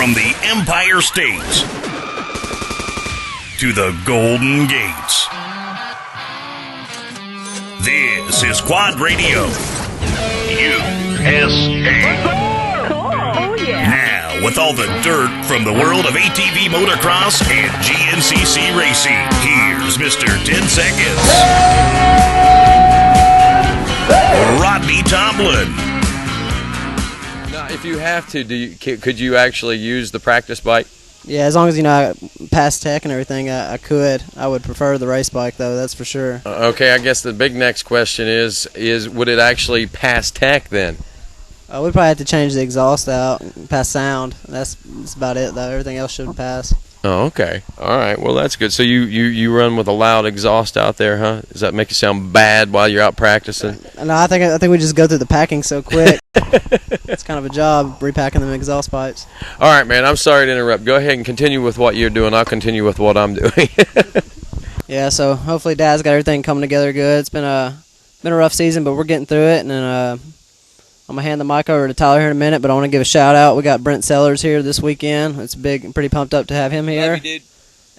From the Empire State to the Golden Gates, this is Quad Radio USA. Oh, yeah. Now, with all the dirt from the world of ATV motocross and GNCC racing, here's Mr. 10 Seconds, Rodney Tomlin. Now, if you have to, could you actually use the practice bike? Yeah, as long as, I pass tech and everything, I could. I would prefer the race bike, though, that's for sure. Okay, I guess the big next question is would it actually pass tech then? We'd probably have to change the exhaust out, pass sound. That's about it, though. Everything else should pass. Oh, okay. All right. Well, that's good. So you run with a loud exhaust out there, huh? Does that make you sound bad while you're out practicing? No, I think we just go through the packing so quick. It's kind of a job, repacking them exhaust pipes. All right, man. I'm sorry to interrupt. Go ahead and continue with what you're doing. I'll continue with what I'm doing. Yeah, so hopefully Dad's got everything coming together good. It's been a rough season, but we're getting through it. And then I'm going to hand the mic over to Tyler here in a minute, but I want to give a shout-out. We got Brent Sellers here this weekend. It's big. I'm pretty pumped up to have him here. Love you, dude.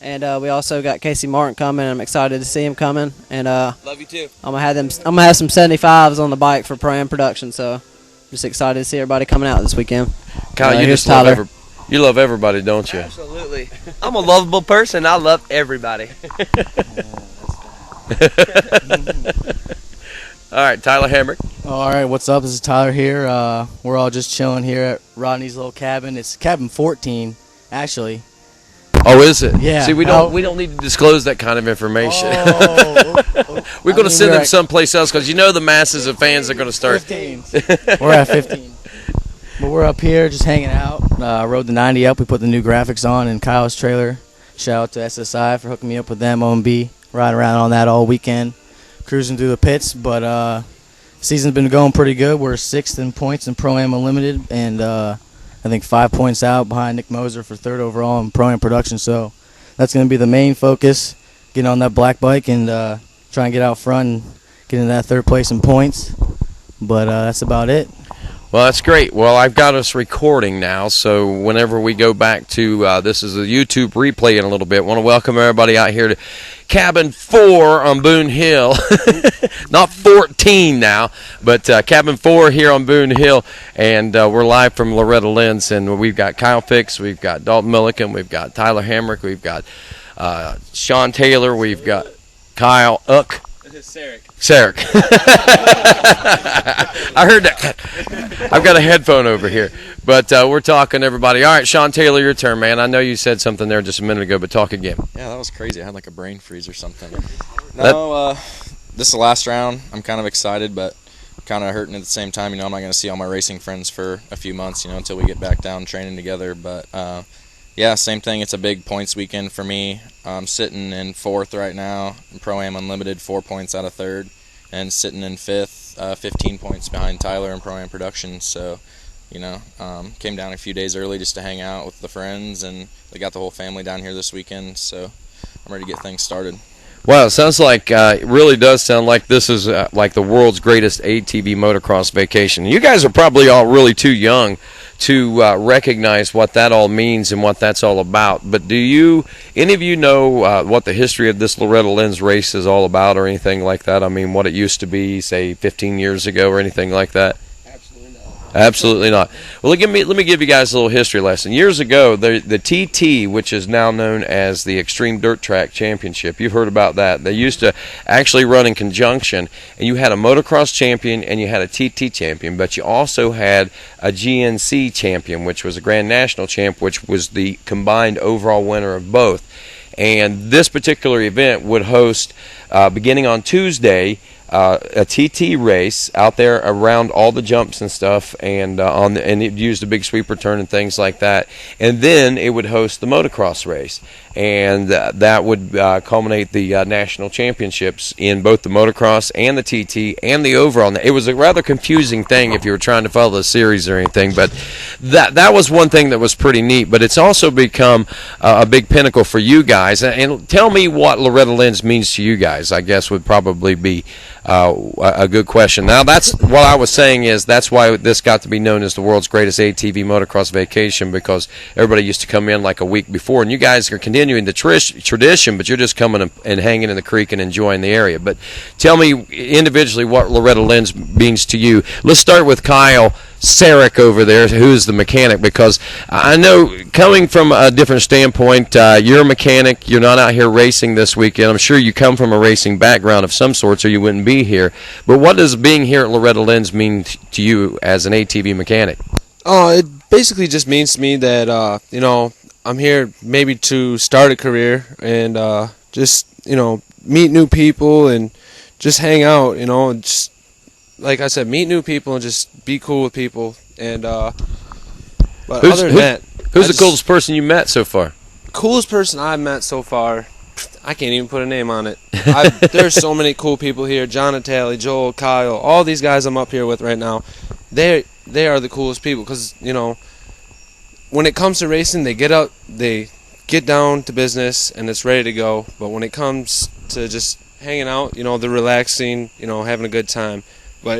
And we also got Casey Martin coming. I'm excited to see him coming. And love you, too. I'm gonna have some 75s on the bike for Pro-Am production, so just excited to see everybody coming out this weekend. Kyle, you just Tyler. You love everybody, don't you? Absolutely. I'm a lovable person. I love everybody. All right, Tyler Hamrick. All right, what's up? This is Tyler here. We're all just chilling here at Rodney's little cabin. It's cabin 14, actually. Oh, is it? Yeah. See, we don't need to disclose that kind of information. Oh, We're going to send them someplace else because the masses of fans are going to start. 15. We're at 15. But we're up here just hanging out. Rode the 90 up. We put the new graphics on in Kyle's trailer. Shout out to SSI for hooking me up with them, OMB. Riding around on that all weekend. Cruising through the pits, but season's been going pretty good. We're 6th in points in Pro-Am Unlimited, and I think 5 points out behind Nick Moser for 3rd overall in Pro-Am production. So that's going to be the main focus, getting on that black bike and try and get out front and get into that 3rd place in points. But that's about it. Well, that's great. Well, I've got us recording now, so whenever we go back to this is a YouTube replay in a little bit. I want to welcome everybody out here to Cabin 4 on Boone Hill. Not 14 now, but Cabin 4 here on Boone Hill, and we're live from Loretta Lynn's, and we've got Kyle Fix, we've got Dalton Millican, we've got Tyler Hamrick, we've got Sean Taylor, we've got Kyle Uck. Sarek. I heard that. I've got a headphone over here. But we're talking to everybody. All right, Sean Taylor, your turn, man. I know you said something there just a minute ago, but talk again. Yeah, that was crazy. I had like a brain freeze or something. No, this is the last round. I'm kind of excited, but kind of hurting at the same time. I'm not going to see all my racing friends for a few months, until we get back down training together. But, yeah, same thing. It's a big points weekend for me. I'm sitting in 4th right now in Pro-Am Unlimited, 4 points out of 3rd, and sitting in 5th, 15 points behind Tyler in Pro-Am production. So, came down a few days early just to hang out with the friends, and they got the whole family down here this weekend. So I'm ready to get things started. Wow, it sounds like, it really does sound like this is like the world's greatest ATV motocross vacation. You guys are probably all really too young to recognize what that all means and what that's all about. But do any of you know what the history of this Loretta Lynn's race is all about or anything like that? I mean, what it used to be, say, 15 years ago or anything like that? Absolutely not. Well, let me give you guys a little history lesson. Years ago, the TT, which is now known as the Extreme Dirt Track Championship, you've heard about that. They used to actually run in conjunction, and you had a motocross champion and you had a TT champion, but you also had a GNC champion, which was a Grand National champ, which was the combined overall winner of both. And this particular event would host, beginning on Tuesday, a TT race out there around all the jumps and stuff, and and it used a big sweeper turn and things like that. And then it would host the motocross race, and that would culminate the national championships in both the motocross and the TT and the overall. It was a rather confusing thing if you were trying to follow the series or anything, but that was one thing that was pretty neat. But it's also become a big pinnacle for you guys. And tell me what Loretta Lynn's means to you guys, I guess would probably be a good question. Now, that's what I was saying is that's why this got to be known as the world's greatest ATV motocross vacation, because everybody used to come in like a week before, and you guys are continuing the tradition, but you're just coming and hanging in the creek and enjoying the area. But tell me individually what Loretta Lynn means to you. Let's start with Kyle Sarek over there, who's the mechanic, because I know coming from a different standpoint, you're a mechanic, you're not out here racing this weekend. I'm sure you come from a racing background of some sort, so you wouldn't be here. But what does being here at Loretta Lynn's mean to you as an ATV mechanic? Oh, it basically just means to me that, I'm here maybe to start a career and just, meet new people and just hang out, and just, like I said, meet new people and just be cool with people. And but other than that, who's the coolest person you met so far? Coolest person I've met so far, I can't even put a name on it. There's so many cool people here. John and Tally, Joel, Kyle, all these guys I'm up here with right now. They are the coolest people because, when it comes to racing, they get up, they get down to business, and it's ready to go. But when it comes to just hanging out, they're relaxing, having a good time. But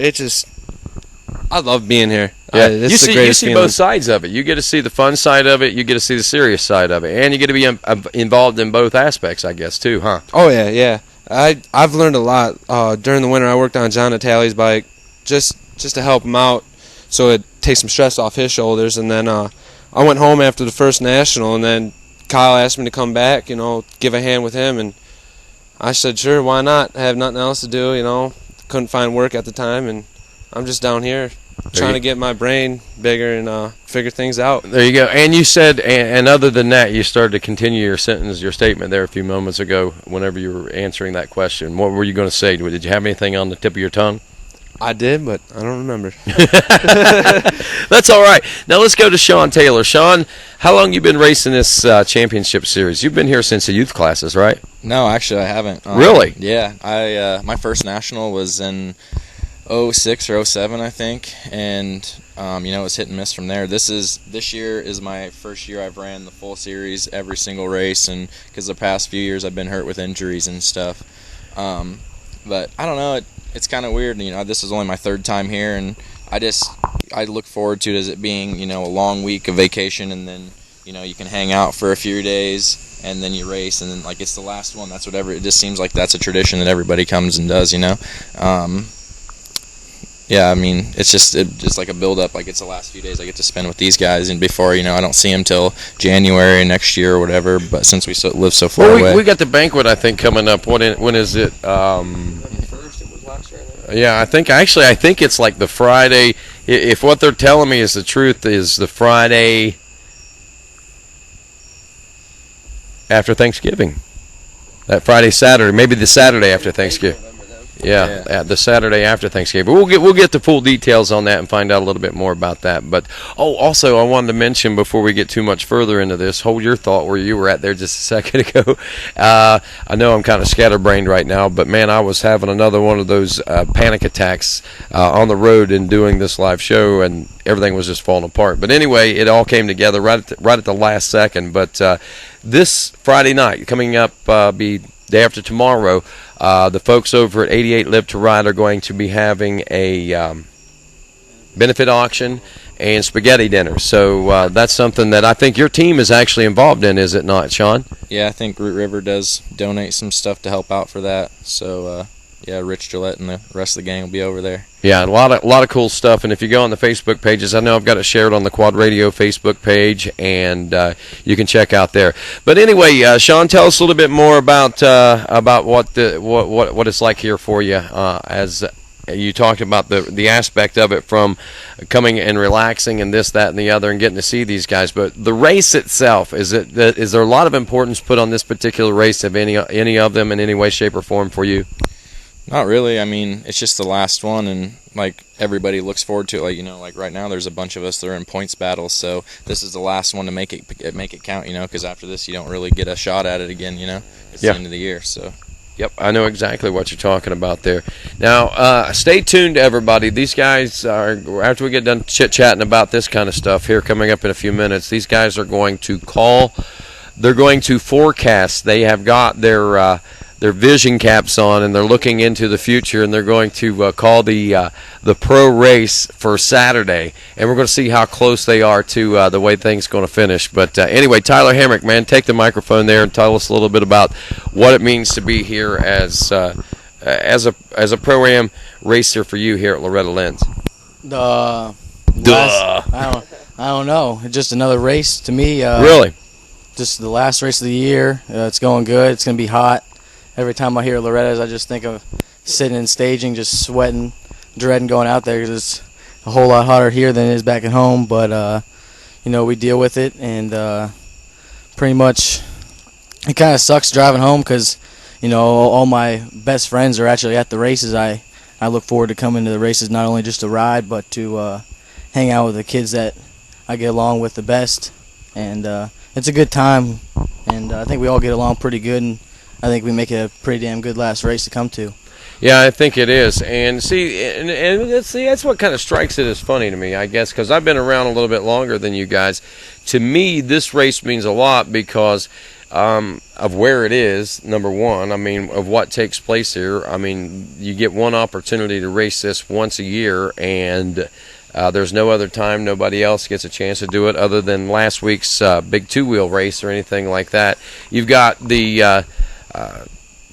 I love being here. Yeah. You see both sides of it. You get to see the fun side of it. You get to see the serious side of it, and you get to be involved in both aspects, I guess, too, huh? Oh yeah. I've learned a lot during the winter. I worked on John and Tally's bike just to help him out, so it takes some stress off his shoulders. And then I went home after the first national, and then Kyle asked me to come back, give a hand with him, and I said sure, why not? I have nothing else to do, couldn't find work at the time, and I'm just down here trying to get my brain bigger and figure things out. There you go. And you said, and other than that, you started to continue your statement there a few moments ago whenever you were answering that question. What were you going to say? Did you have anything on the tip of your tongue? I did, but I don't remember. That's all right. Now let's go to Sean Taylor. Sean, how long you been racing this championship series? You've been here since the youth classes, right? No, actually I haven't. Really? Yeah. My first national was in 06 or 07, I think, and it was hit and miss from there. This year is my first year I've ran the full series, every single race, and because the past few years I've been hurt with injuries and stuff. But I don't know, it's kind of weird. This is only my third time here, and I look forward to it as it being a long week of vacation, and then you can hang out for a few days. And then you race, and then it's the last one. That's whatever. It just seems like that's a tradition that everybody comes and does. Yeah, I mean, it's just like a build-up. It's the last few days I get to spend with these guys, and before, I don't see them till January next year or whatever. But since we live so far away, we got the banquet, I think, coming up. When is it? Yeah, I think it's like the Friday. If what they're telling me is the truth, is the Friday after Thanksgiving. That Friday, Saturday, maybe the Saturday after Thanksgiving. Yeah, the Saturday after Thanksgiving. We'll get the full details on that and find out a little bit more about that. But also I wanted to mention before we get too much further into this, hold your thought where you were at there just a second ago. I know I'm kind of scatterbrained right now, but man, I was having another one of those panic attacks on the road and doing this live show, and everything was just falling apart. But anyway, it all came together right at the last second. But this Friday night, coming up, be day after tomorrow, the folks over at 88 Live to Ride are going to be having a benefit auction and spaghetti dinner. So that's something that I think your team is actually involved in, is it not, Sean? Yeah, I think Root River does donate some stuff to help out for that. So, Rich Gillette and the rest of the gang will be over there. Yeah, a lot of cool stuff. And if you go on the Facebook pages, I know I've got it shared on the Quad Radio Facebook page, and you can check out there. But anyway, Sean, tell us a little bit more about what it's like here for you. As you talked about the aspect of it, from coming and relaxing and this, that, and the other, and getting to see these guys. But the race itself, is there a lot of importance put on this particular race? Of any of them in any way, shape, or form for you? Not really. I mean, it's just the last one, and everybody looks forward to it. Like right now, there's a bunch of us that are in points battles, so this is the last one to make it count. Because after this, you don't really get a shot at it again. It's the end of the year, so. Yep, I know exactly what you're talking about there. Now, stay tuned, everybody. These guys are, after we get done chit-chatting about this kind of stuff here coming up in a few minutes, these guys are going to call. They're going to forecast. They have got their vision caps on, and they're looking into the future, and they're going to call the pro race for Saturday, and we're going to see how close they are to the way things are going to finish. But anyway, Tyler Hamrick, man, take the microphone there and tell us a little bit about what it means to be here as a pro-am racer for you here at Loretta Lynn's. I don't know. It's just another race to me. Really? Just the last race of the year. It's going good. It's going to be hot. Every time I hear Loretta's, I just think of sitting and staging, just sweating, dreading going out there, because it's a whole lot hotter here than it is back at home. But, we deal with it, and pretty much it kind of sucks driving home because, all my best friends are actually at the races. I look forward to coming to the races, not only just to ride, but to hang out with the kids that I get along with the best. And it's a good time, and I think we all get along pretty good, and I think we make it a pretty damn good last race to come to. Yeah, I think it is. And see, that's what kind of strikes it as funny to me, I guess, because I've been around a little bit longer than you guys. To me, this race means a lot because of where it is, number one. I mean, of what takes place here. I mean, you get one opportunity to race this once a year, and there's no other time. Nobody else gets a chance to do it other than last week's big two-wheel race or anything like that. You've got the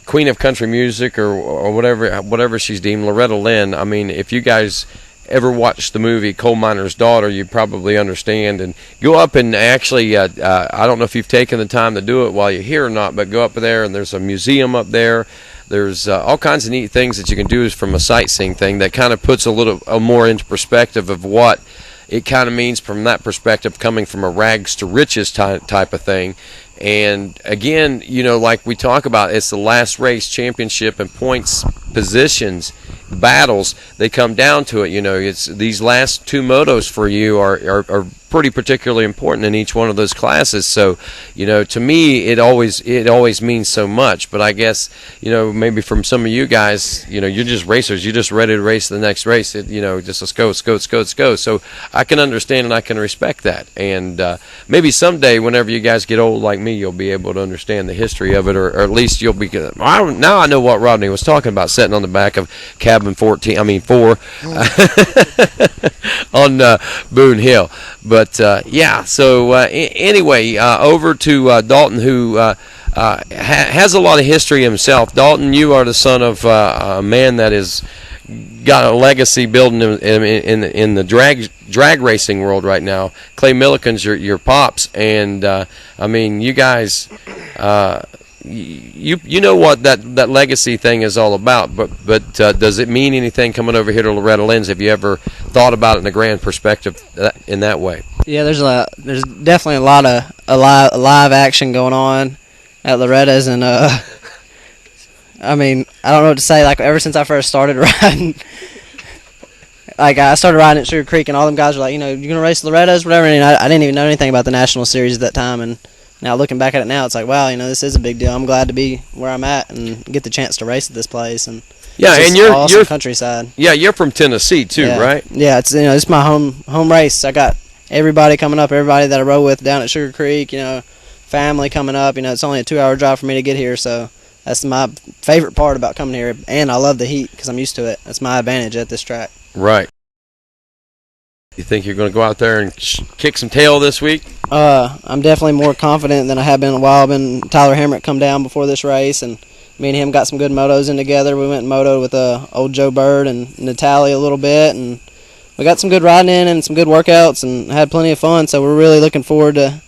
Queen of Country Music or whatever she's deemed, Loretta Lynn. I mean, if you guys ever watched the movie Coal Miner's Daughter, you probably understand. And go up and actually, I don't know if you've taken the time to do it while you're here or not, but go up there and there's a museum up there. There's all kinds of neat things that you can do from a sightseeing thing that kind of puts a little more into perspective of what it kind of means from that perspective, coming from a rags to riches type of thing. And again, like we talk about, it's the last race, championship and points positions battles. They come down to it. It's these last two motos for you are pretty particularly important in each one of those classes. So, to me, it always means so much. But I guess, maybe from some of you guys, you're just racers. You're just ready to race the next race. Just let's go. So I can understand and I can respect that. And maybe someday, whenever you guys get old like me, you'll be able to understand the history of it, or at least you'll be. Now I know what Rodney was talking about, sitting on the back of cabin 4 on Boone Hill. But yeah, so anyway, over to Dalton, who has a lot of history himself. Dalton, you are the son of a man that has got a legacy building in the drag racing world right now. Clay Millican's your pops, and I mean, you guys, you know what that legacy thing is all about. But does it mean anything coming over here to Loretta Lynn's? Have you ever thought about it in a grand perspective in that way? Yeah, there's definitely a lot of live action going on at Loretta's, and I mean, I don't know what to say. Like, ever since I first started riding, like, I started riding at Sugar Creek, and all them guys were like, you're gonna race Loretta's, whatever. And I didn't even know anything about the national series at that time. And now looking back at it now, it's like, wow, this is a big deal. I'm glad to be where I'm at and get the chance to race at this place. And yeah, and you're awesome countryside. Yeah, you're from Tennessee too, right? Yeah, it's my home race. I got everybody coming up, everybody that I rode with down at Sugar Creek. Family coming up. It's only a 2-hour drive for me to get here, so that's my favorite part about coming here. And I love the heat because I'm used to it. That's my advantage at this track. Right. You think you're going to go out there and kick some tail this week? I'm definitely more confident than I have been in a while. Tyler Hamrick come down before this race, and me and him got some good motos in together. We went and motoed with old Joe Bird and Natalie a little bit, and we got some good riding in and some good workouts and had plenty of fun. So we're really looking forward to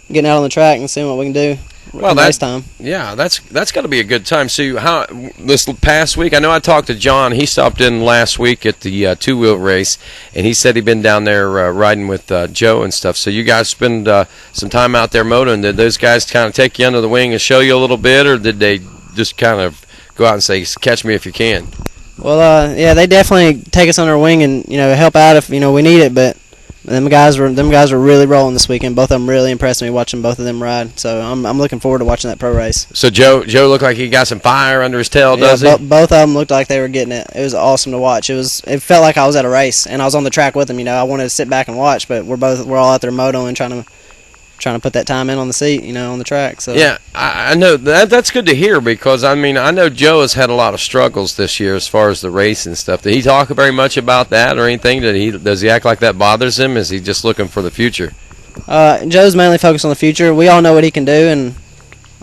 getting out on the track and seeing what we can do. Well, nice time. Yeah, that's got to be a good time. So, how this past week? I know I talked to John. He stopped in last week at the two-wheel race, and he said he'd been down there riding with Joe and stuff. So, you guys spend some time out there motoring. Did those guys kind of take you under the wing and show you a little bit, or did they just kind of go out and say, "Catch me if you can"? Well, yeah, they definitely take us under their wing and help out if we need it, but. Them guys were really rolling this weekend. Both of them really impressed me watching both of them ride. So I'm looking forward to watching that pro race. So Joe looked like he got some fire under his tail, does he? Both of them looked like they were getting it. It was awesome to watch. It felt like I was at a race and I was on the track with them. I wanted to sit back and watch, but we're all out there motoing, trying trying to put that time in on the seat, on the track. So yeah, I know that's good to hear because I know Joe has had a lot of struggles this year as far as the race and stuff. Did he talk very much about that or anything? Does he act like that bothers him? Is he just looking for the future? Joe's mainly focused on the future. We all know what he can do, and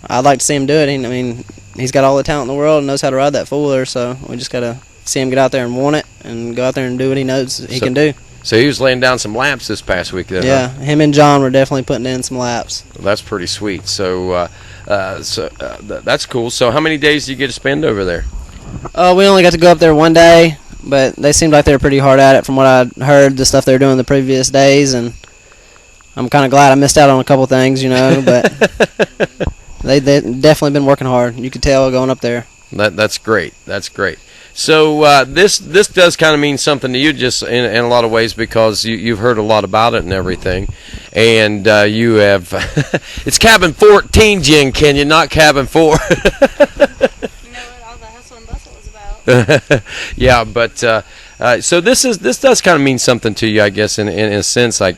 I'd like to see him do it. He's got all the talent in the world and knows how to ride that four-wheeler, so we just got to see him get out there and want it and go out there and do what he knows he can do. So he was laying down some laps this past week then, yeah, huh? Him and John were definitely putting in some laps. Well, that's pretty sweet. So, that's cool. So how many days do you get to spend over there? We only got to go up there one day, but they seemed like they were pretty hard at it from what I heard, the stuff they were doing the previous days, and I'm kind of glad I missed out on a couple things, but they definitely been working hard. You could tell going up there. That's great. That's great. So this does kind of mean something to you, just in a lot of ways, because you've heard a lot about it and everything, and you have. It's cabin 14, Jen Kenyon, not cabin 4. You know what all the hustle and bustle is about. Yeah, but so this does kind of mean something to you, I guess, in a sense, like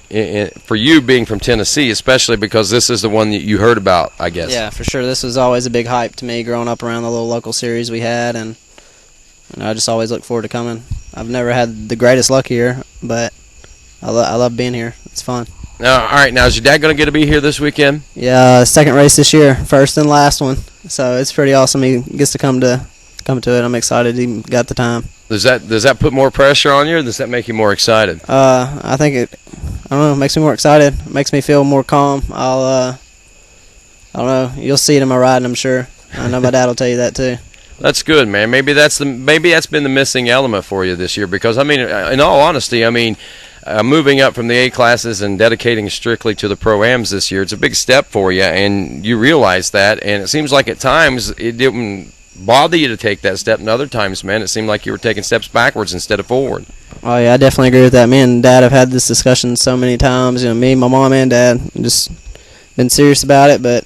for you being from Tennessee, especially because this is the one that you heard about, I guess. Yeah, for sure. This was always a big hype to me growing up around the little local series we had, and I just always look forward to coming. I've never had the greatest luck here, but I love being here. It's fun. All right, now is your dad going to get to be here this weekend? Yeah, second race this year, first and last one. So it's pretty awesome. He gets to come to it. I'm excited he got the time. Does that put more pressure on you, or does that make you more excited? I think it makes me more excited. It makes me feel more calm. I don't know. You'll see it in my riding, I'm sure. I know my dad will tell you that too. That's good, man. Maybe that's been the missing element for you this year, because in all honesty, moving up from the A classes and dedicating strictly to the Pro-Ams this year, it's a big step for you, and you realize that. And it seems like at times it didn't bother you to take that step, and other times, man, it seemed like you were taking steps backwards instead of forward. Oh yeah, I definitely agree with that. Me and Dad have had this discussion so many times. Me, my mom, and Dad just been serious about it, but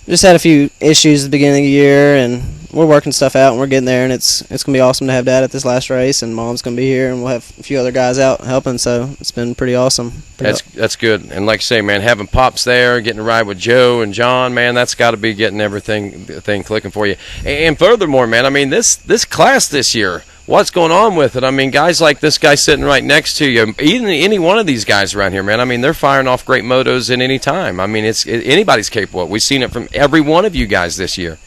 just had a few issues at the beginning of the year, and we're working stuff out, and we're getting there, and it's gonna be awesome to have Dad at this last race, and Mom's gonna be here, and we'll have a few other guys out helping, so it's been pretty awesome. That's good. And like I say, man, having Pops there, getting to ride with Joe and John, man, that's got to be getting everything clicking for you. And furthermore, man, this class this year, what's going on with it? Guys like this guy sitting right next to you, even any one of these guys around here, man, they're firing off great motos at any time. Anybody's capable. We've seen it from every one of you guys this year.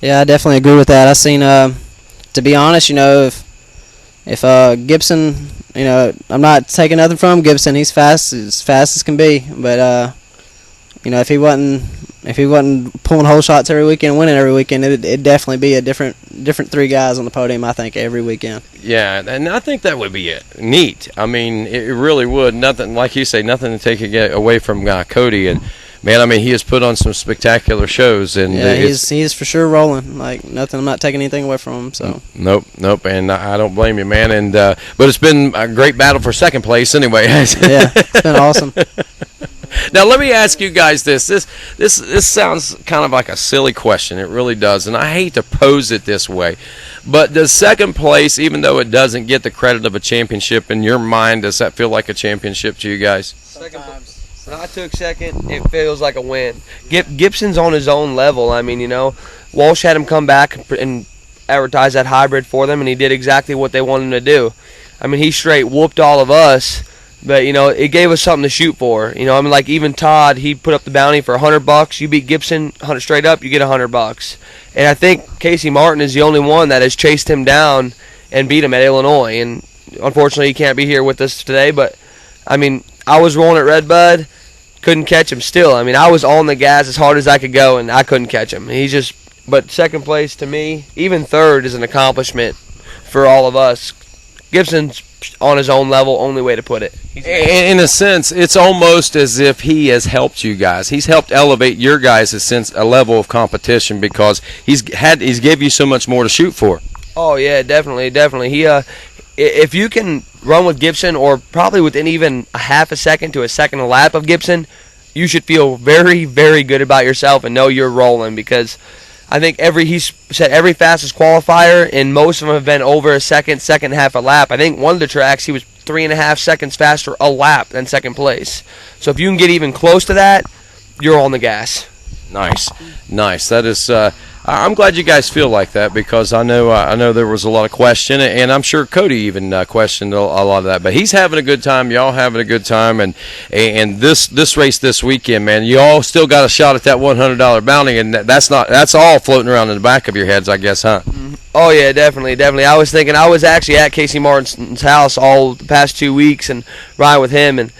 Yeah, I definitely agree with that. I seen, to be honest, if Gibson, I'm not taking nothing from Gibson. He's fast as can be. But if he wasn't pulling whole shots every weekend, and winning every weekend, it'd definitely be a different three guys on the podium, I think, every weekend. Yeah, and I think that would be neat. It really would. Nothing, like you say, nothing to take away from Cody. And man, he has put on some spectacular shows, and yeah, he's for sure rolling. Like nothing, I'm not taking anything away from him. So nope, and I don't blame you, man. And but it's been a great battle for second place, anyway. Yeah, it's been awesome. Now let me ask you guys this. This sounds kind of like a silly question. It really does, and I hate to pose it this way, but does second place, even though it doesn't get the credit of a championship, in your mind, does that feel like a championship to you guys? Sometimes. When I took second, it feels like a win. Gibson's on his own level. Walsh had him come back and advertise that hybrid for them, and he did exactly what they wanted him to do. He straight whooped all of us, but, it gave us something to shoot for. Even Todd, he put up the bounty for $100. You beat Gibson 100 straight up, you get $100. And I think Casey Martin is the only one that has chased him down and beat him at Illinois. And unfortunately, he can't be here with us today, but, I was rolling at Redbud, couldn't catch him still. I was on the gas as hard as I could go, and I couldn't catch him. But second place to me, even third, is an accomplishment for all of us. Gibson's on his own level, only way to put it. In a sense, it's almost as if he has helped you guys. He's helped elevate your guys' a level of competition, because he's gave you so much more to shoot for. Oh yeah, definitely. He if you can run with Gibson, or probably within even a half a second to a second a lap of Gibson, you should feel very, very good about yourself and know you're rolling, because I think he's set every fastest qualifier, and most of them have been over a second half a lap. I think one of the tracks he was 3.5 seconds faster a lap than second place. So if you can get even close to that, you're on the gas. Nice. That is. I'm glad you guys feel like that, because I know there was a lot of question, and I'm sure Cody even questioned a lot of that. But he's having a good time. Y'all having a good time, and this race this weekend, man, you all still got a shot at that $100 bounty, and that's all floating around in the back of your heads, I guess, huh? Oh yeah, definitely. I was thinking, I was actually at Casey Martin's house all the past 2 weeks and riding with him, and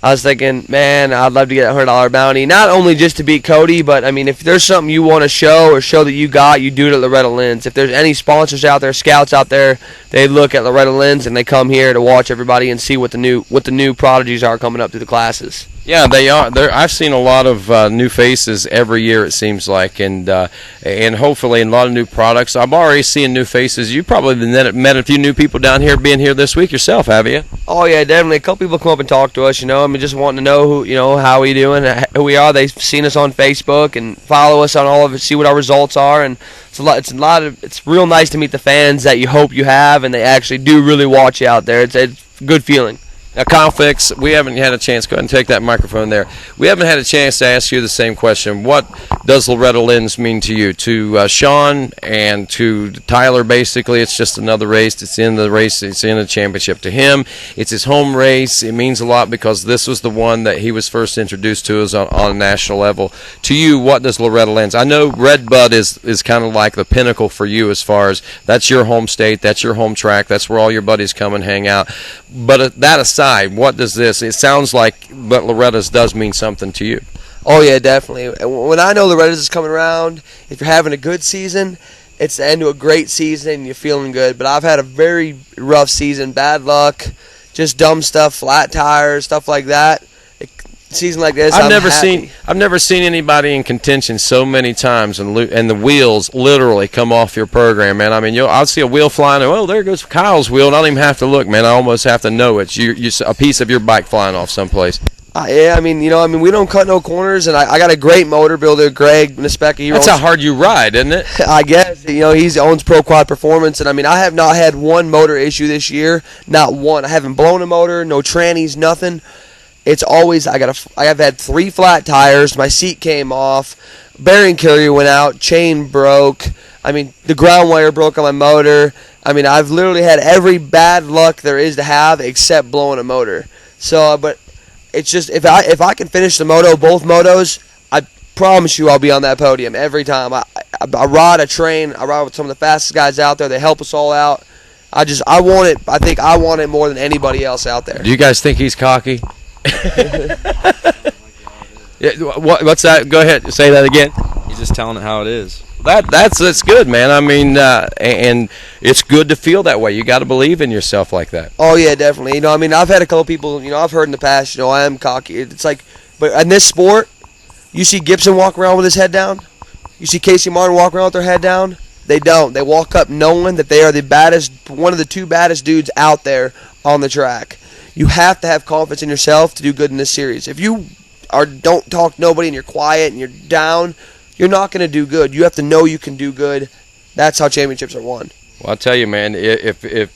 I was thinking, man, I'd love to get a $100 bounty, not only just to beat Cody, but I mean, if there's something you want to show or show that you got, you do it at Loretta Lynn's. If there's any sponsors out there, scouts out there, they look at Loretta Lynn's and they come here to watch everybody and see what the new prodigies are coming up through the classes. Yeah, they are. I've seen a lot of new faces every year, it seems like, and hopefully a lot of new products. I'm already seeing new faces. You probably met a few new people down here being here this week yourself, have you? Oh yeah, definitely. A couple people come up and talk to us. I mean, just wanting to know how we doing, who we are. They've seen us on Facebook and follow us on all of it, see what our results are, and it's real nice to meet the fans that you hope you have, and they actually do really watch you out there. It's a good feeling. Now, Kyle Fix, we haven't had a chance. Go ahead and take that microphone there. We haven't had a chance to ask you the same question. What does Loretta Lynn's mean to you? To Sean and to Tyler, basically, it's just another race. It's in the race. It's in a championship. To him, it's his home race. It means a lot because this was the one that he was first introduced to us on a national level. To you, what does Loretta Lynn's? I know Red Bud is kind of like the pinnacle for you as far as that's your home state, that's your home track, that's where all your buddies come and hang out. But that aside, what does this? It sounds like what Loretta's does mean something to you. Oh yeah, definitely. When I know Loretta's is coming around, if you're having a good season, it's the end of a great season and you're feeling good. But I've had a very rough season, bad luck, just dumb stuff, flat tires, stuff like that. Season like this, I've never seen anybody in contention so many times, and the wheels literally come off your program, man. I mean, I'll see a wheel flying, and there goes Kyle's wheel, and I don't even have to look, man. I almost have to know it's a piece of your bike flying off someplace. Yeah, I mean, we don't cut no corners, and I got a great motor builder, Greg Nispecki. That's how hard you ride, isn't it? I guess. He owns Pro Quad Performance, and I mean, I have not had one motor issue this year, not one. I haven't blown a motor, no trannies, nothing. It's always I have had 3 flat tires. My seat came off, bearing carrier went out, chain broke. I mean, the ground wire broke on my motor. I mean, I've literally had every bad luck there is to have except blowing a motor. So, but it's just if I can finish both motos, I promise you I'll be on that podium every time. I ride a train. I ride with some of the fastest guys out there. They help us all out. I want it. I think I want it more than anybody else out there. Do you guys think he's cocky? Yeah, what's that? Go ahead, say that again. He's just telling it how it is. That's good, man. I mean, and it's good to feel that way. You got to believe in yourself like that. Oh yeah, definitely. I mean, I've had a couple people. I've heard in the past. I am cocky. It's like, but in this sport, you see Gibson walk around with his head down. You see Casey Martin walk around with their head down. They don't. They walk up knowing that they are the baddest, one of the 2 baddest dudes out there on the track. You have to have confidence in yourself to do good in this series. If you don't talk to nobody and you're quiet and you're down, you're not going to do good. You have to know you can do good. That's how championships are won. Well, I'll tell you, man, if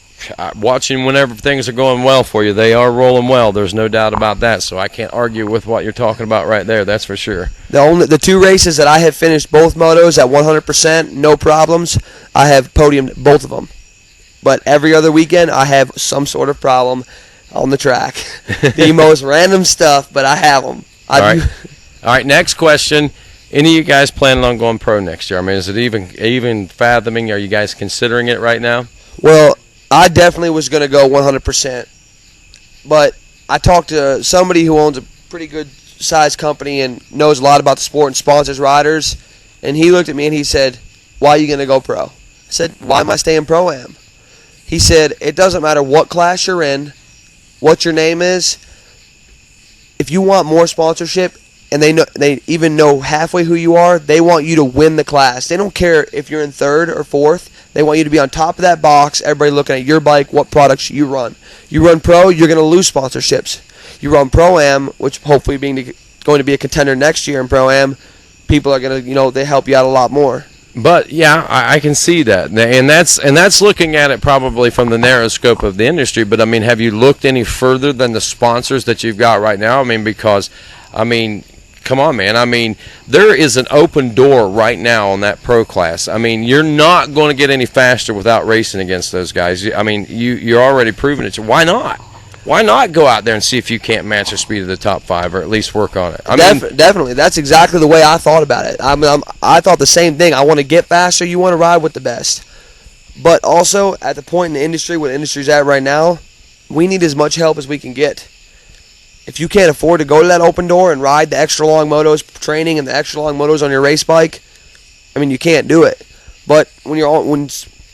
watching whenever things are going well for you, they are rolling well. There's no doubt about that. So I can't argue with what you're talking about right there. That's for sure. The 2 races that I have finished both motos at 100%, no problems, I have podiumed both of them. But every other weekend, I have some sort of problem on the track. The most random stuff, but I have them. All right, next question. Any of you guys planning on going pro next year? I mean, is it even fathoming? Are you guys considering it right now? Well, I definitely was going to go 100%. But I talked to somebody who owns a pretty good sized company and knows a lot about the sport and sponsors riders, and he looked at me and he said, "Why are you going to go pro?" I said, "Why am I staying pro-am?" He said, "It doesn't matter what class you're in, what your name is. If you want more sponsorship, and they even know halfway who you are, they want you to win the class. They don't care if you're in 3rd or 4th. They want you to be on top of that box, everybody looking at your bike, what products you run. You run pro, you're going to lose sponsorships. You run Pro-Am, which hopefully going to be a contender next year in Pro-Am, people are going to, they help you out a lot more." But yeah, I can see that, and that's looking at it probably from the narrow scope of the industry. But I mean, have you looked any further than the sponsors that you've got right now? I mean, because I mean, come on, man. I mean, there is an open door right now on that pro class. I mean, you're not going to get any faster without racing against those guys. I mean, you're already proving it. Why not? Why not go out there and see if you can't match the speed of the top 5 or at least work on it? I mean, Definitely. That's exactly the way I thought about it. I thought the same thing. I want to get faster. You want to ride with the best. But also, at the point in the industry, where the industry's at right now, we need as much help as we can get. If you can't afford to go to that open door and ride the extra long motos training and the extra long motos on your race bike, I mean, you can't do it. But when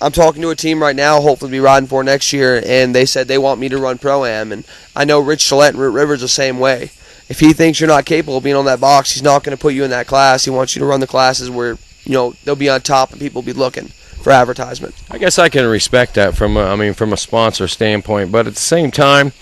I'm talking to a team right now, hopefully be riding for next year, and they said they want me to run Pro-Am, and I know Rich Gillette and Root Rivers the same way. If he thinks you're not capable of being on that box, he's not going to put you in that class. He wants you to run the classes where, they'll be on top and people will be looking for advertisement. I guess I can respect that from a sponsor standpoint, but at the same time,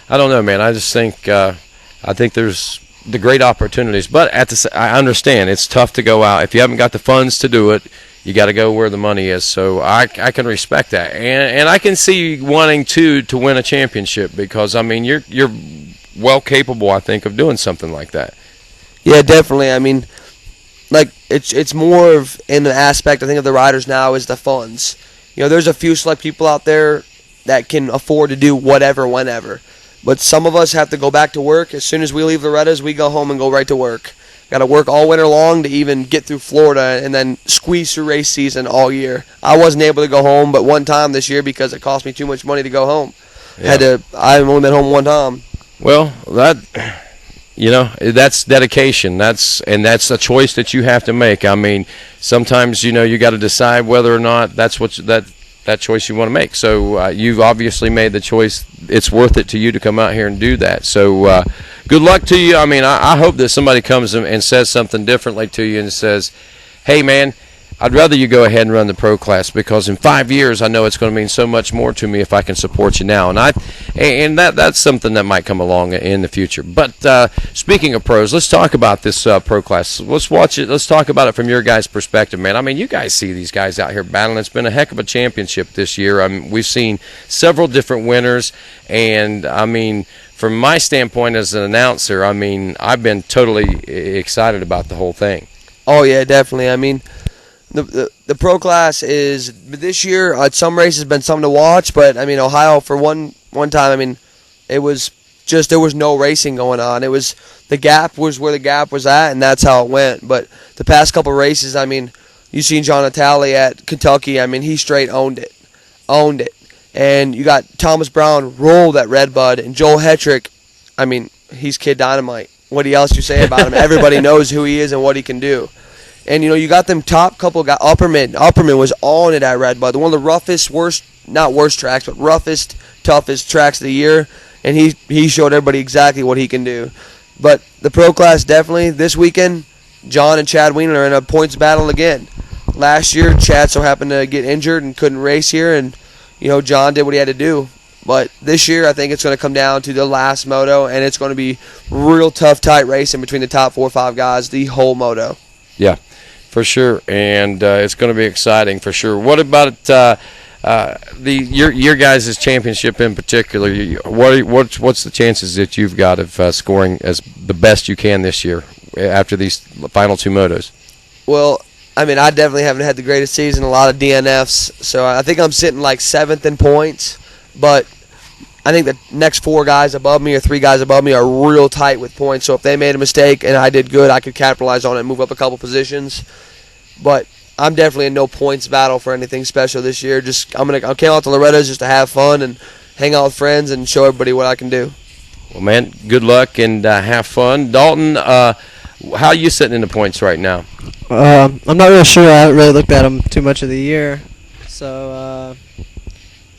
I don't know, man. I just think I think there's the great opportunities, but I understand it's tough to go out if you haven't got the funds to do it. You got to go where the money is, so I can respect that, and I can see you wanting to win a championship because I mean you're well capable, I think, of doing something like that. Yeah, definitely. I mean, like it's more of in the aspect I think of the riders now is the funds. There's a few select people out there that can afford to do whatever, whenever, but some of us have to go back to work as soon as we leave Loretta's. We go home and go right to work. Got to work all winter long to even get through Florida and then squeeze through race season all year. I wasn't able to go home but one time this year because it cost me too much money to go home. Yeah. I've only been home one time. Well, that's dedication. That's a choice that you have to make. I mean, sometimes you got to decide whether or not that's that choice you want to make. So you've obviously made the choice. It's worth it to you to come out here and do that. So good luck to you. I mean, I hope that somebody comes and says something differently to you and says, hey, man, I'd rather you go ahead and run the pro class because in 5 years I know it's going to mean so much more to me if I can support you now. And that's something that might come along in the future. But speaking of pros, let's talk about this pro class. Let's watch it. Let's talk about it from your guys' perspective, man. I mean, you guys see these guys out here battling. It's been a heck of a championship this year. I mean, we've seen several different winners, and I mean, from my standpoint as an announcer, I mean, I've been totally excited about the whole thing. Oh yeah, definitely. I mean, the pro class is this year. Some races been something to watch, but I mean, Ohio for one time. I mean, it was just there was no racing going on. It was the gap was where the gap was at, and that's how it went. But the past couple races, I mean, you seen John Natale at Kentucky. I mean, he straight owned it. And you got Thomas Brown rolled at Redbud, and Joel Hetrick. I mean, he's Kid Dynamite. What else you say about him? Everybody knows who he is and what he can do. And, you got them top couple guys. Upperman was on it at Redbud. One of the roughest, not worst tracks, but roughest, toughest tracks of the year. And he showed everybody exactly what he can do. But the pro class definitely, this weekend, John and Chad Wiener are in a points battle again. Last year, Chad so happened to get injured and couldn't race here. And, John did what he had to do. But this year, I think it's going to come down to the last moto. And it's going to be real tough, tight racing between the top 4 or 5 guys the whole moto. Yeah. For sure, and it's going to be exciting for sure. What about your guys' championship in particular? What's the chances that you've got of scoring as the best you can this year after these final 2 motos? Well, I mean, I definitely haven't had the greatest season, a lot of DNFs, so I think I'm sitting like 7th in points, but I think the next 4 guys above me or 3 guys above me are real tight with points. So if they made a mistake and I did good, I could capitalize on it and move up a couple positions. But I'm definitely in no points battle for anything special this year. I came out to Loretta's just to have fun and hang out with friends and show everybody what I can do. Well, man, good luck and have fun. Dalton, how are you sitting in the points right now? I'm not really sure. I haven't really looked at them too much of the year, so.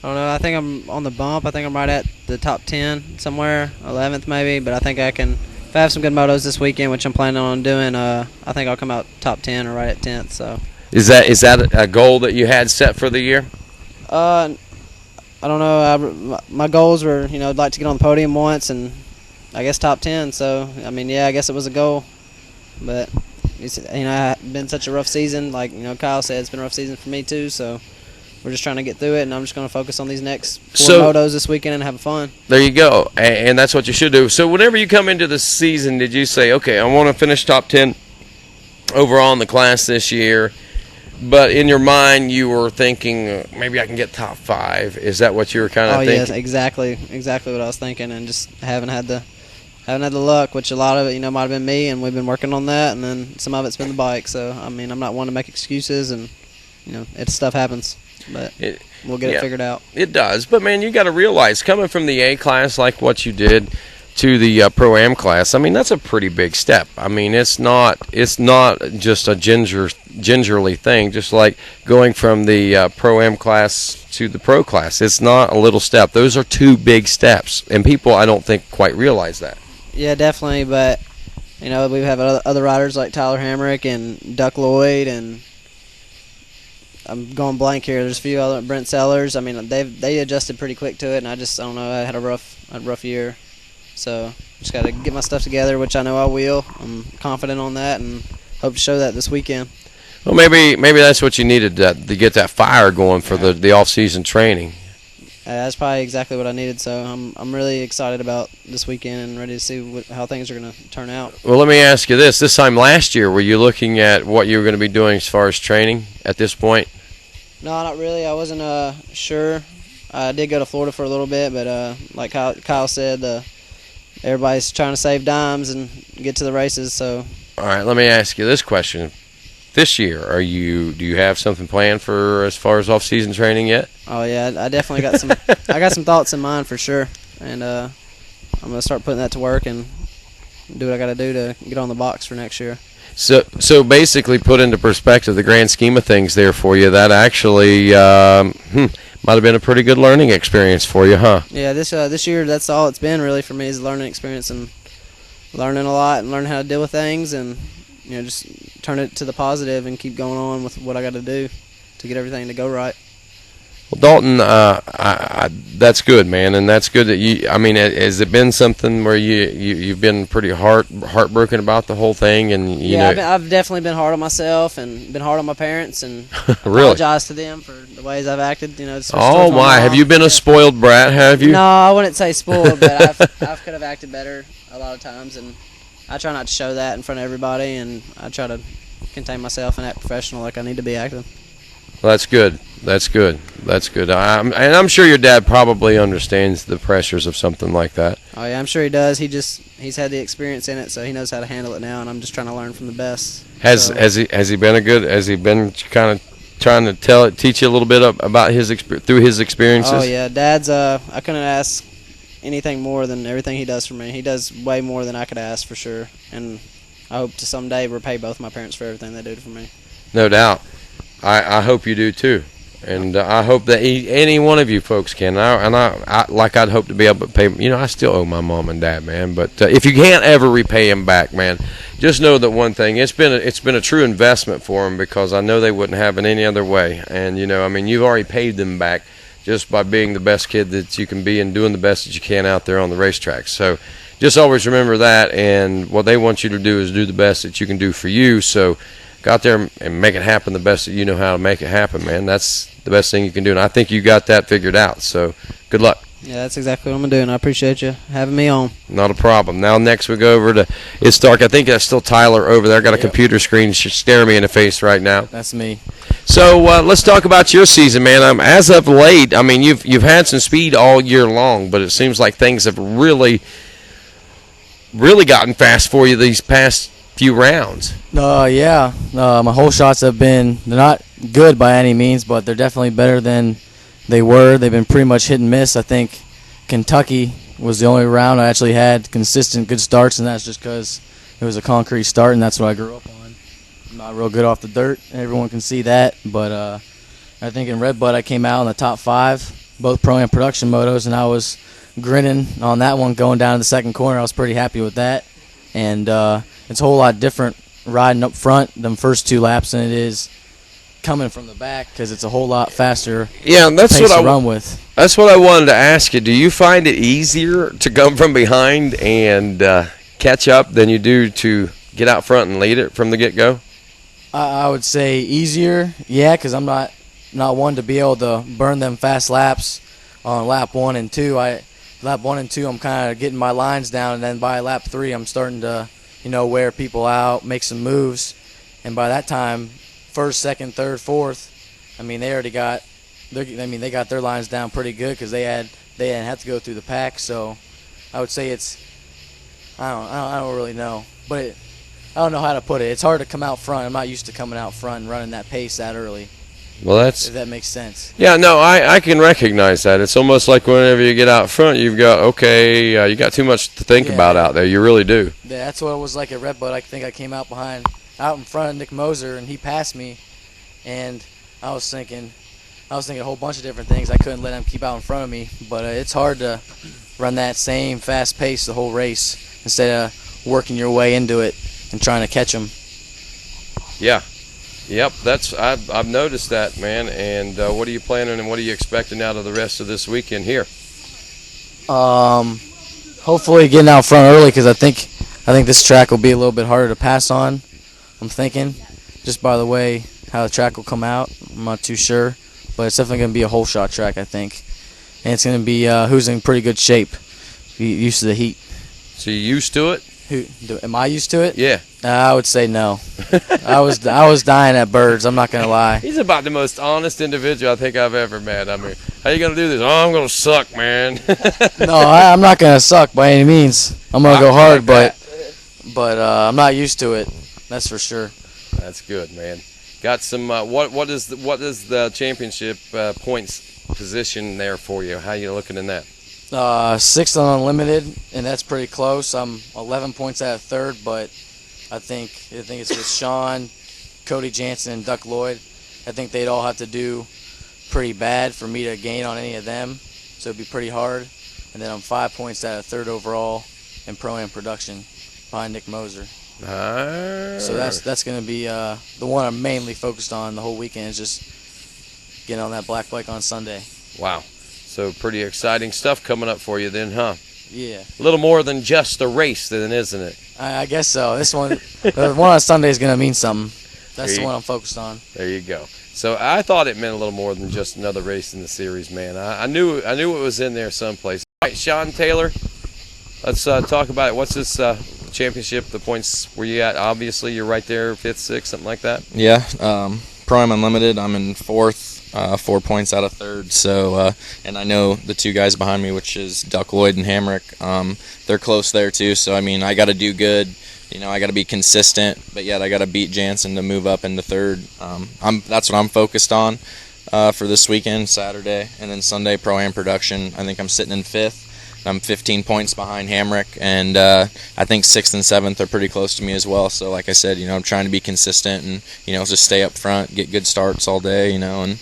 I don't know. I think I'm on the bump. I think I'm right at the top 10 somewhere, 11th maybe. But I think I can, if I have some good motos this weekend, which I'm planning on doing, I think I'll come out top 10 or right at 10th. So. Is that a goal that you had set for the year? I don't know. My goals were, I'd like to get on the podium once and I guess top 10. So, I mean, yeah, I guess it was a goal. But it's been such a rough season. Like Kyle said, it's been a rough season for me too. So we're just trying to get through it, and I'm just going to focus on these next 4 motos this weekend and have fun. There you go, and that's what you should do. So whenever you come into the season, did you say, okay, I want to finish top 10 overall in the class this year? But in your mind, you were thinking maybe I can get top 5. Is that what you were kind of thinking? Oh, yes, exactly what I was thinking, and just haven't had the luck, which a lot of it, might have been me, and we've been working on that, and then some of it's been the bike. So, I mean, I'm not one to make excuses, and, stuff happens, but we'll get it figured out. It does, but, man, you got to realize, coming from the A class like what you did to the Pro-Am class, I mean, that's a pretty big step. I mean, it's not just a gingerly thing, just like going from the Pro-Am class to the Pro class. It's not a little step. Those are 2 big steps, and people, I don't think, quite realize that. Yeah, definitely, but, we have other riders like Tyler Hamrick and Duck Lloyd, and I'm going blank here. There's a few other, Brent Sellers. I mean, they adjusted pretty quick to it, and I don't know, I had a rough year. So just got to get my stuff together, which I know I will. I'm confident on that and hope to show that this weekend. Well, maybe that's what you needed to get that fire going for the off-season training. That's probably exactly what I needed. So I'm really excited about this weekend and ready to see how things are going to turn out. Well, let me ask you this. This time last year, were you looking at what you were going to be doing as far as training at this point? No, not really. I wasn't sure. I did go to Florida for a little bit, but like Kyle said, everybody's trying to save dimes and get to the races. So, all right, let me ask you this question: this year, do you have something planned for as far as off-season training yet? Oh yeah, I definitely got some. I got some thoughts in mind for sure, and I'm gonna start putting that to work and do what I got to do to get on the box for next year. So basically, put into perspective the grand scheme of things there for you. That actually might have been a pretty good learning experience for you, huh? Yeah, this year that's all it's been really for me is a learning experience and learning a lot and learning how to deal with things and just turn it to the positive and keep going on with what I got to do to get everything to go right. Well, Dalton, that's good, man, and that's good that you. I mean, has it been something where you've been pretty heartbroken about the whole thing, and I've definitely been hard on myself and been hard on my parents and really? Apologize to them for the ways I've acted. Oh my, have you been a spoiled brat? Have you? No, I wouldn't say spoiled, but I could have acted better a lot of times, and I try not to show that in front of everybody, and I try to contain myself and act professional like I need to be acting. Well, that's good. That's good. And I'm sure your dad probably understands the pressures of something like that. Oh yeah, I'm sure he does. He's had the experience in it, so he knows how to handle it now. And I'm just trying to learn from the best. Has he been kind of trying to teach you a little bit about through his experiences? Oh yeah, Dad's. I couldn't ask anything more than everything he does for me. He does way more than I could ask for sure. And I hope to someday repay both my parents for everything they do for me. No doubt. I hope you do too, and I hope that any one of you folks can. I'd hope to be able to pay. I still owe my mom and dad, man. But if you can't ever repay them back, man, just know that one thing: it's been a true investment for them because I know they wouldn't have it any other way. And you've already paid them back just by being the best kid that you can be and doing the best that you can out there on the racetrack. So just always remember that. And what they want you to do is do the best that you can do for you. So. Go out there and make it happen the best that you know how to make it happen, man. That's the best thing you can do, and I think you got that figured out, so good luck. Yeah, that's exactly what I'm going to do, and I appreciate you having me on. Not a problem. Now next we go over to It's Dark. I think that's still Tyler over there. Got a computer screen staring me in the face right now. That's me. So let's talk about your season, man. As of late, I mean, you've had some speed all year long, but it seems like things have really gotten fast for you these past few rounds. Yeah. My whole shots they're not good by any means, but they're definitely better than they were. They've been pretty much hit and miss. I think Kentucky was the only round I actually had consistent good starts, and that's just because it was a concrete start, and that's what I grew up on. I'm not real good off the dirt, and everyone can see that, but I think in Red Bud I came out in the top 5, both pro and production motos, and I was grinning on that one going down to the second corner. I was pretty happy with that, and it's a whole lot different riding up front them first 2 laps than it is coming from the back because it's a whole lot faster. Yeah, that's what I run with. That's what I wanted to ask you. Do you find it easier to come from behind and catch up than you do to get out front and lead it from the get-go? I would say easier, yeah, because I'm not one to be able to burn them fast laps on lap 1 and 2. Lap 1 and 2, I'm kind of getting my lines down, and then by lap 3, I'm starting to, wear people out, make some moves, and by that time, first, second, third, fourth, they already got they got their lines down pretty good because they didn't have to go through the pack. So I would say it's I don't really know, but I don't know how to put it. It's hard to come out front. I'm not used to coming out front and running that pace that early. Well, If that makes sense. Yeah, no, I can recognize that. It's almost like whenever you get out front, you got too much to think about out there. You really do. Yeah, that's what it was like at Red Bud. I think I came out in front of Nick Moser, and he passed me, and I was thinking a whole bunch of different things. I couldn't let him keep out in front of me, but it's hard to run that same fast pace the whole race instead of working your way into it and trying to catch him. Yeah. Yep, I've noticed that, man. And what are you planning and what are you expecting out of the rest of this weekend here? Hopefully getting out front early because I think this track will be a little bit harder to pass on. I'm thinking, just by the way how the track will come out. I'm not too sure, but it's definitely going to be a whole shot track, I think. And it's going to be who's in pretty good shape, used to the heat. So you used to it? Am I used to it? Yeah. I would say no. I was dying at birds. I'm not gonna lie. He's about the most honest individual I think I've ever met. I mean, how you gonna do this? Oh, I'm gonna suck, man. No, I'm not gonna suck by any means. I'm gonna go hard, but I'm not used to it. That's for sure. That's good, man. Got some. What is the championship points position there for you? How you looking in that? 6th on Unlimited, and that's pretty close. I'm 11 points out of 3rd, but I think it's with Sean, Cody Jansen, and Duck Lloyd. I think they'd all have to do pretty bad for me to gain on any of them, so it'd be pretty hard. And then I'm 5 points out of 3rd overall in Pro-Am production behind Nick Moser. So that's going to be the one I'm mainly focused on the whole weekend is just getting on that black bike on Sunday. Wow. So pretty exciting stuff coming up for you then, huh? Yeah. A little more than just a race then, isn't it? I guess so. This one, the one on Sunday is going to mean something. That's the one I'm focused on. There you go. So I thought it meant a little more than just another race in the series, man. I knew it was in there someplace. All right, Sean Taylor, let's talk about it. What's this championship, the points where you at? Obviously, you're right there, 5th, 6th, something like that. Yeah, Pro-Am Unlimited, I'm in 4th. 4 points out of 3rd. So, and I know the two guys behind me, which is Duck Lloyd and Hamrick. They're close there too. So, I got to do good. I got to be consistent, but yet I got to beat Jansen to move up into 3rd. That's what I'm focused on for this weekend, Saturday, and then Sunday Pro-Am production. I think I'm sitting in 5th. I'm 15 points behind Hamrick, and I think 6th and 7th are pretty close to me as well. So, like I said, I'm trying to be consistent and just stay up front, get good starts all day, and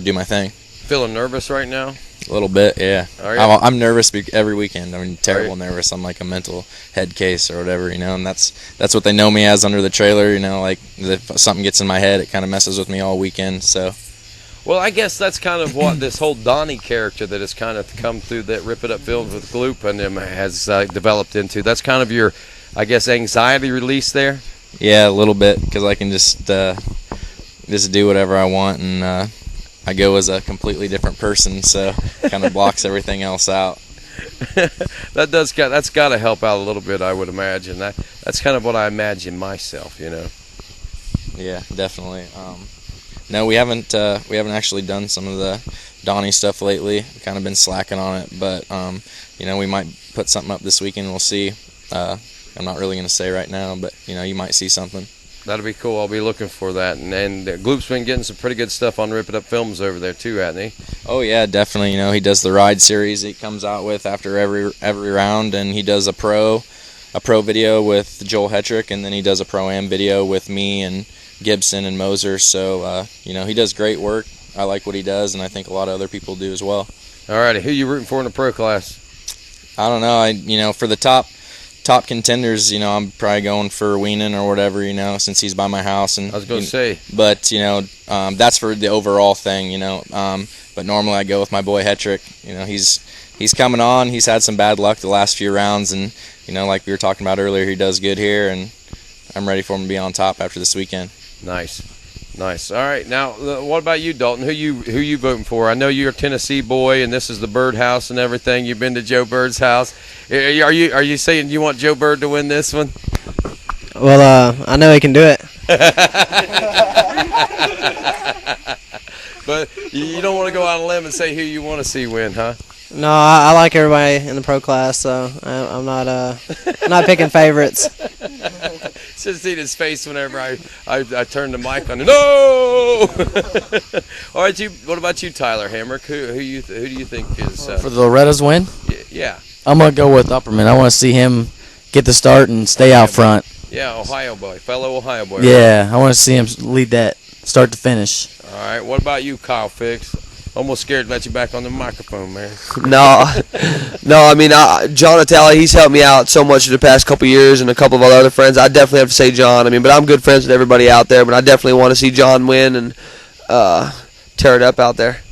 do my thing. Feeling nervous right now? A little bit, yeah. I'm nervous every weekend. Terrible nervous. I'm like a mental head case or whatever, and that's what they know me as under the trailer. Like if something gets in my head, it kind of messes with me all weekend. So. Well, I guess that's kind of what this whole Donnie character that has kind of come through that Rip It Up Films with Gloop and him has developed into. That's kind of your, I guess, anxiety release there? Yeah, a little bit, because I can just do whatever I want, and I go as a completely different person, so it kind of blocks everything else out. That's got to help out a little bit, I would imagine. That's kind of what I imagine myself, Yeah, definitely. No, we haven't actually done some of the Donnie stuff lately. We've kind of been slacking on it, but we might put something up this weekend. We'll see. I'm not really going to say right now, but you might see something. That'll be cool. I'll be looking for that. And Gloop's been getting some pretty good stuff on Rip It Up Films over there too, hasn't he? Oh yeah, definitely. He does the ride series he comes out with after every round, and he does a pro video with Joel Hetrick, and then he does a Pro-Am video with me and Gibson and Moser. So he does great work. I like what he does, and I think a lot of other people do as well. All righty, who you rooting for in the pro class? I don't know. For the top contenders, I'm probably going for Weenan or whatever, since he's by my house. And I was going to say, but that's for the overall thing, But normally I go with my boy Hetrick. He's coming on. He's had some bad luck the last few rounds, and like we were talking about earlier, he does good here, and I'm ready for them to be on top after this weekend. Nice. All right. Now, what about you, Dalton? Who you voting for? I know you're a Tennessee boy, and this is the Bird House and everything. You've been to Joe Bird's house. Are you saying you want Joe Bird to win this one? Well, I know he can do it. But you don't want to go out on a limb and say who you want to see win, huh? No, I like everybody in the pro class, so I'm not picking favorites. Should have seen his face whenever I turned the mic on. No! All right, what about you, Tyler Hamrick? Who do you think is For the Loretta's win? Yeah. I'm going to go with Upperman. I want to see him get the start and stay out front. Yeah, Ohio boy, fellow Ohio boy. Yeah, I want to see him lead that start to finish. All right, what about you, Kyle Fix? Almost scared to let you back on the microphone, man. No. I mean, John Natale, he's helped me out so much in the past couple years, and a couple of our other friends. I definitely have to say John. I mean, but I'm good friends with everybody out there, but I definitely want to see John win and tear it up out there.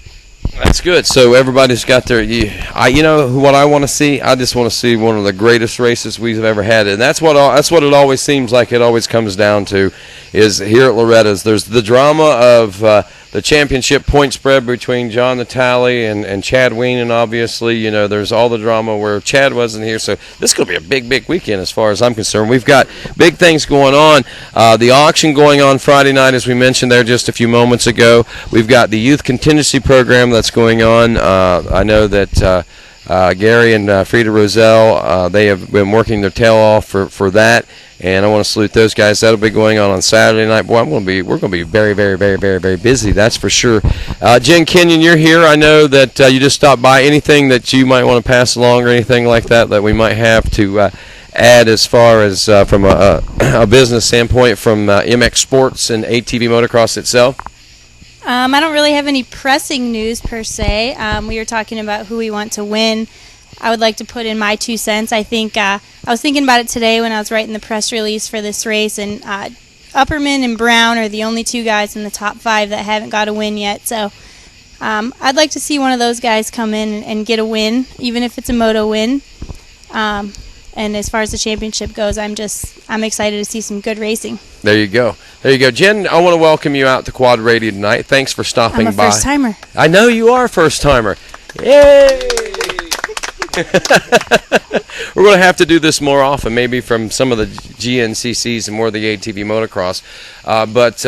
That's good. So everybody's got their. You know what I want to see? I just want to see one of the greatest races we've ever had, and that's what it always seems like. It always comes down to is here at Loretta's. There's the drama of the championship point spread between John Natale and Chad Weenan. Obviously, you know there's all the drama where Chad wasn't here. So this is going to be a big weekend as far as I'm concerned. We've got big things going on. The auction going on Friday night, as we mentioned there just a few moments ago. We've got the youth contingency program that's going on. I know that Gary and Frida Roselle, they have been working their tail off for that, and I want to salute those guys. That'll be going on Saturday night. Boy, we're going to be very, very, very, very, very busy. That's for sure. Jen Kenyon, you're here. I know that you just stopped by. Anything that you might want to pass along or anything like that we might have to add as far as from a business standpoint from MX Sports and ATV Motocross itself? I don't really have any pressing news per se. We were talking about who we want to win. I would like to put in my 2 cents. I think I was thinking about it today when I was writing the press release for this race, and Upperman and Brown are the only 2 guys in the top 5 that haven't got a win yet. So I'd like to see one of those guys come in and get a win, even if it's a moto win. And as far as the championship goes, I'm excited to see some good racing. There you go. Jen, I want to welcome you out to Quad Radio tonight. Thanks for stopping by. I'm a first-timer. I know you are a first-timer. Yay! We're going to have to do this more often, maybe from some of the GNCCs and more of the ATV motocross. But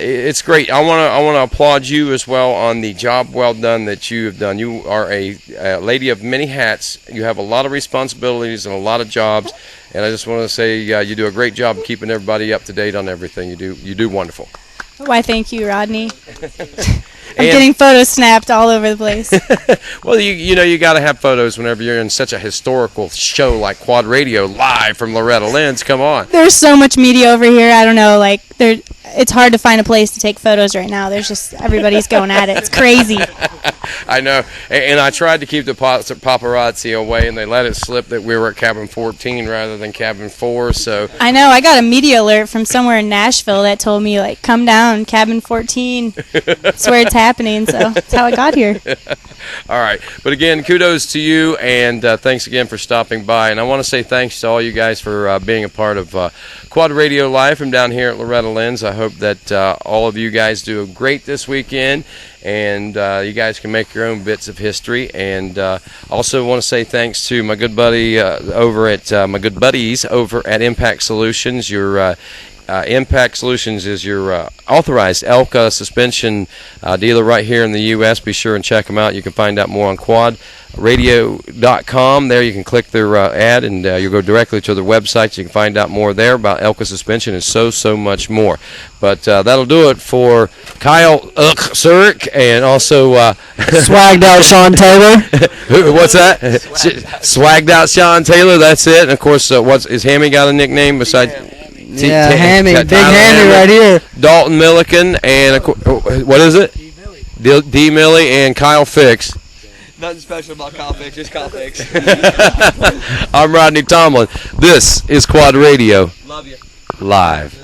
it's great. I want to applaud you as well on the job well done that you have done. You are a lady of many hats. You have a lot of responsibilities and a lot of jobs. And I just want to say you do a great job keeping everybody up to date on everything. You do wonderful. Why, thank you, Rodney. I'm getting photos snapped all over the place. Well, you got to have photos whenever you're in such a historical show like Quad Radio live from Loretta Lynn's. Come on. There's so much media over here. I don't know. It's hard to find a place to take photos right now. There's just everybody's going at it. It's crazy. I know. And I tried to keep the paparazzi away, and they let it slip that we were at cabin 14 rather than cabin 4. So I know. I got a media alert from somewhere in Nashville that told me come down cabin 14. That's where it's happening. So that's how I got here. All right. But again, kudos to you, and thanks again for stopping by. And I want to say thanks to all you guys for being a part of Quad Radio Live from down here at Loretta Lynn's. I hope that all of you guys do great this weekend, and you guys can make your own bits of history. And also want to say thanks to my good buddy my good buddies over at Impact Solutions. Your Impact Solutions is your authorized Elka suspension dealer right here in the U.S. Be sure and check them out. You can find out more on quadradio.com. There you can click their ad, and you'll go directly to their website. You can find out more there about Elka suspension and so much more. But that'll do it for Kyle Zurich and also Swagged out Sean Taylor. What's that? Swagged out Sean Taylor. That's it. And of course, is Hammy got a nickname besides? Yeah, Hammy, big Hammy right here. Dalton Millican, and what is it? D. Millie and Kyle Fix. Nothing special about Kyle Fix, just Kyle Fix. I'm Rodney Tomlin. This is Quad Radio. Love you. Live.